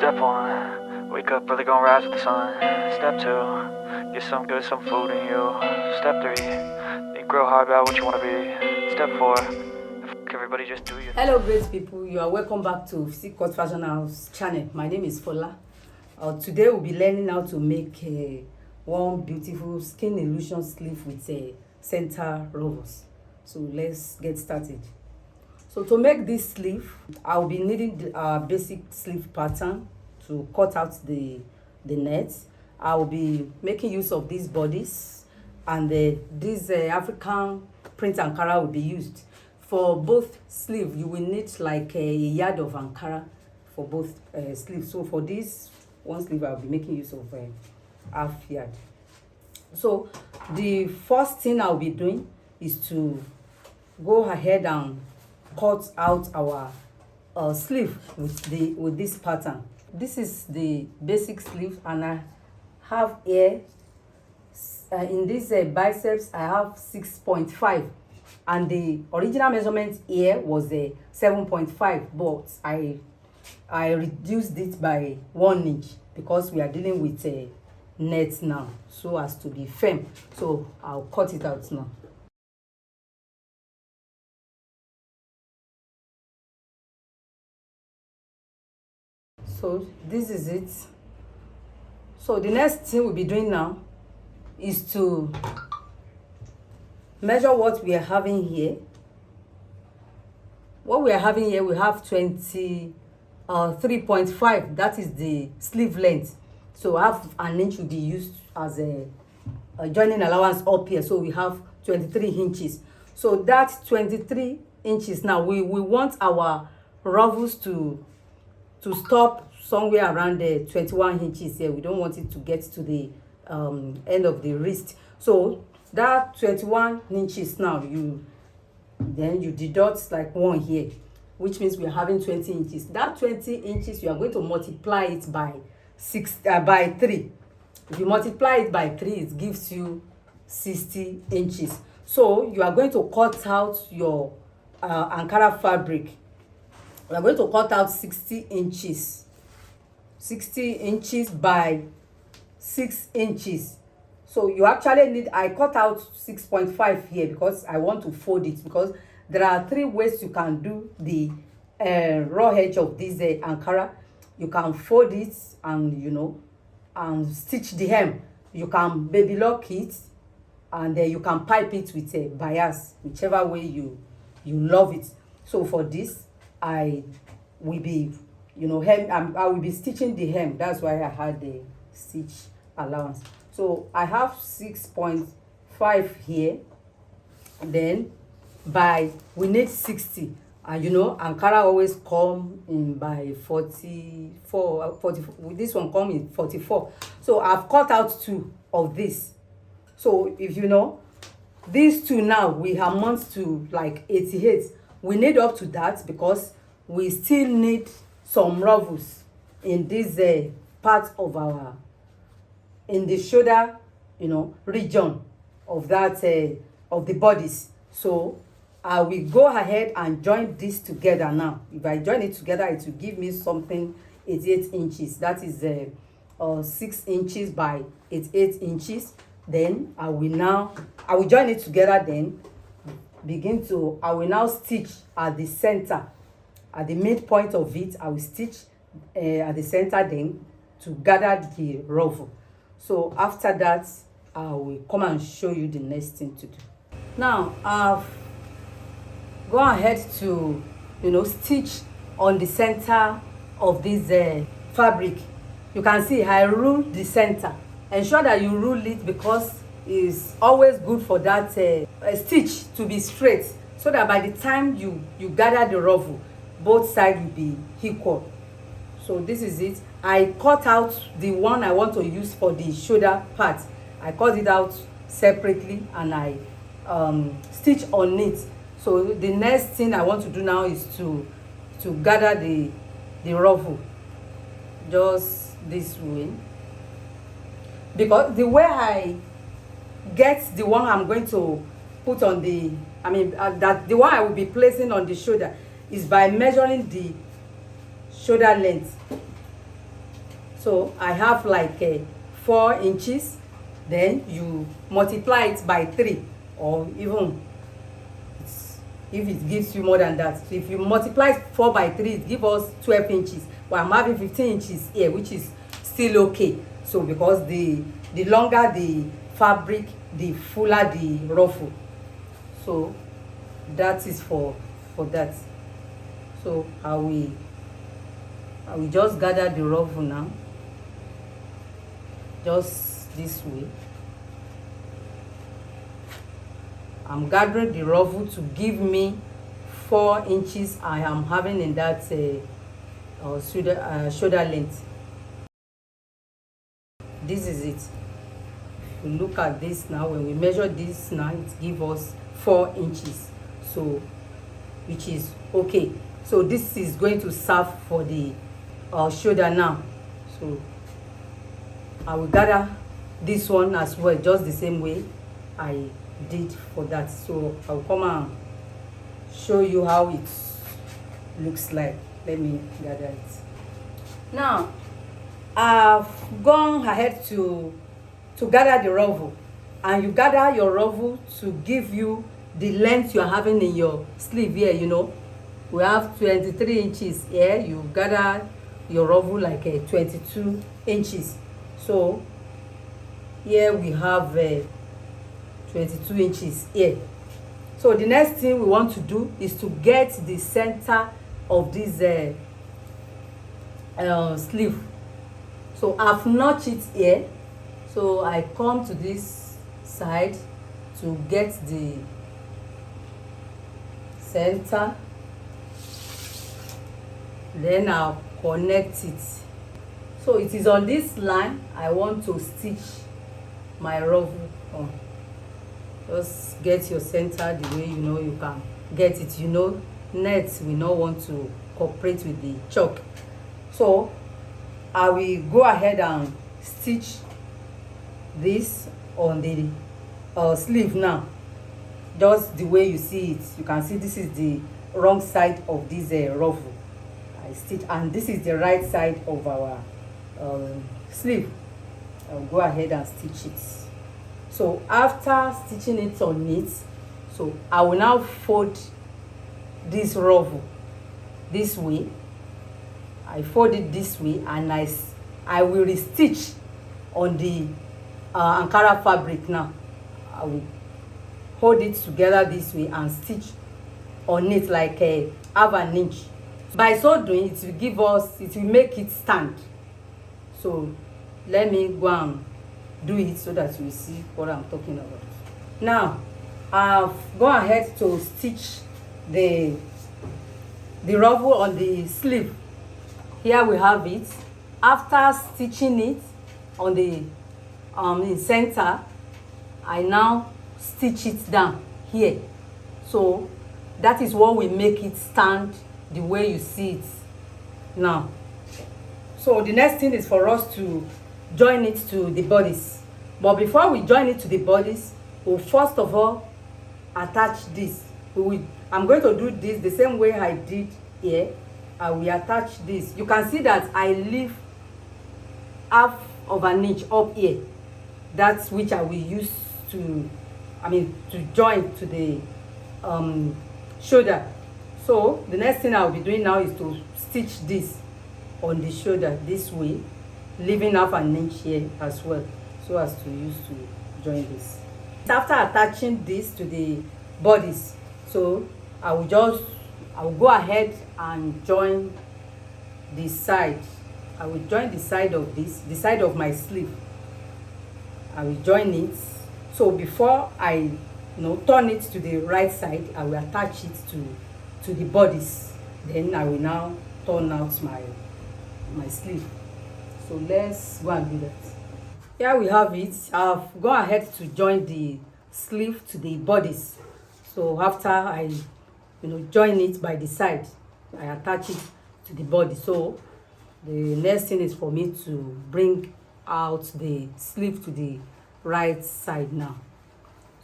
Step one, wake up early, gonna rise with the sun. Step two, get some good, some food in you. Step three, think real hard about what you wanna be. Step four, everybody just do you. Hello great people, you are welcome back to Physique Fashion House channel. My name is Fola. Today we'll be learning how to make one beautiful skin illusion sleeve with center ruffles. So let's get started. So to make this sleeve, I'll be needing the basic sleeve pattern to cut out the net. I'll be making use of these bodies, and this African print Ankara will be used. For both sleeve, you will need like a yard of Ankara for both sleeves. So for this one sleeve, I'll be making use of half yard. So the first thing I'll be doing is to go ahead and cut out our sleeve with this pattern. This is the basic sleeve, and I have here in this biceps I have 6.5, and the original measurement here was 7.5, but I reduced it by 1 inch because we are dealing with net now, so as to be firm. So I'll cut it out now. So this is it. So the next thing we'll be doing now is to measure what we are having here. What we are having here, we have 23.5. That is the sleeve length. So half an inch will be used as a joining allowance up here. So we have 23 inches. So that 23 inches now, we want our ruffles to stop somewhere around the 21 inches here. We don't want it to get to the end of the wrist. So that 21 inches now, then you deduct like 1 here, which means we're having 20 inches. That 20 inches, you are going to multiply it by 3. If you multiply it by 3, it gives you 60 inches. So you are going to cut out your Ankara fabric. We are going to cut out 60 inches by 6 inches. So you actually need, I cut out 6.5 here because I want to fold it, because there are 3 ways you can do the raw edge of this Ankara. You can fold it and and stitch the hem. You can baby lock it, and you can pipe it with a bias, whichever way you love it. So for this, I will be I will be stitching the hem. That's why I had the stitch allowance. So I have 6.5 here, then we need 60, and Ankara always come in by 44. This one come in 44. So I've cut out 2 of this. So if these 2 now, we amount to like 88. We need up to that because we still need some ruffles in this part of our, in the shoulder region of that of the bodies. So I will go ahead and join this together now. If I join it together, it will give me something 88 inches. That is 6 inches by 88 inches. Then I will join it together, then I will now stitch at the center, at the midpoint of it. I will stitch at the center then to gather the ruffle. So after that, I will come and show you the next thing to do. Now I've gone ahead to stitch on the center of this fabric. You can see I rule the center. Ensure that you rule it, because it's always good for that stitch to be straight, so that by the time you gather the ruffle, both sides will be equal. So this is it. I cut out the one I want to use for the shoulder part. I cut it out separately, and I stitch on it. So the next thing I want to do now is to gather the ruffle just this way, because the way I get the one I'm going to put on the, that the one I will be placing on the shoulder, is by measuring the shoulder length. So I have like 4 inches. Then you multiply it by 3, or even if it gives you more than that. So if you multiply 4 by 3, it gives us 12 inches. But I'm having 15 inches here, which is still okay. So because the longer the fabric, the fuller the ruffle. So that is for that. So I will just gather the ruffle now, just this way. I'm gathering the ruffle to give me 4 inches I am having in that shoulder length. This is it. If you look at this now, when we measure this now, it gives us 4 inches, so which is okay. So this is going to serve for the shoulder now. So I will gather this one as well, just the same way I did for that. So I'll come and show you how it looks like. Let me gather it now. I've gone ahead to gather the ruffle, and you gather your ruffle to give you the length you are having in your sleeve here. You know, we have 23 inches here. You gather your ruffle like 22 inches. So here we have 22 inches here. So the next thing we want to do is to get the center of this sleeve. So I've notched it here. So I come to this side to get the center. Then I'll connect it. So it is on this line I want to stitch my ruffle on. Just get your center the way you know you can get it. You know, net we not want to cooperate with the chalk. So I will go ahead and stitch this on the sleeve now, just the way you see it. You can see this is the wrong side of this ruffle I stitch, and this is the right side of our sleeve. I'll go ahead and stitch it. So after stitching it on it, so I will now fold this ruffle this way. I fold it this way, and I will restitch on the Ankara fabric now. I will hold it together this way and stitch on it like a half an inch. By so doing, it will make it stand. So let me go and do it so that you see what I'm talking about. Now I've gone ahead to stitch the ruffle on the sleeve. Here we have it. After stitching it on the in center, I now stitch it down here. So that is what will make it stand the way you see it now. So the next thing is for us to join it to the bodice. But before we join it to the bodice, we'll first of all attach this. I'm going to do this the same way I did here. I will attach this. You can see that I leave half of an inch up here. That's which I will use to join to the shoulder. So the next thing I'll be doing now is to stitch this on the shoulder this way, leaving half an inch here as well, so as to use to join this. After attaching this to the bodice, so I will go ahead and join the side. I will join the side of this, the side of my sleeve. I will join it. So before I turn it to the right side, I will attach it to the bodice. Then I will now turn out my sleeve. So let's go and do that. Here we have it. I've gone ahead to join the sleeve to the bodice. So after I join it by the side, I attach it to the body. So the next thing is for me to bring out the sleeve to the right side now.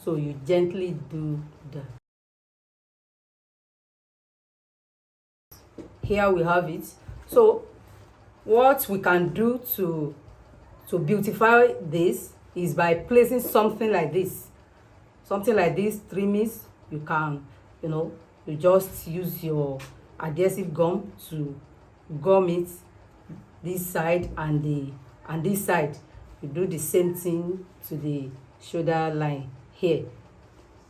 So you gently do that. Here we have it. So what we can do to beautify this is by placing something like this, trimmings. You can, you just use your adhesive gum to gum it, this side and this side. You do the same thing to the shoulder line here.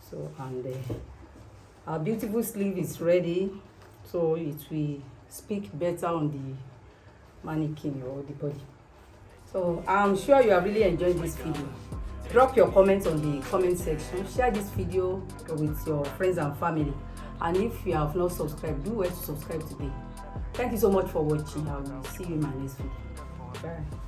So, and our beautiful sleeve is ready, so it will speak better on the mannequin or the body. So I'm sure you are really enjoying this video. Drop your comments on the comment section. Share this video with your friends and family. And if you have not subscribed, do well to subscribe today. Thank you so much for watching. I will see you in my next video. Bye.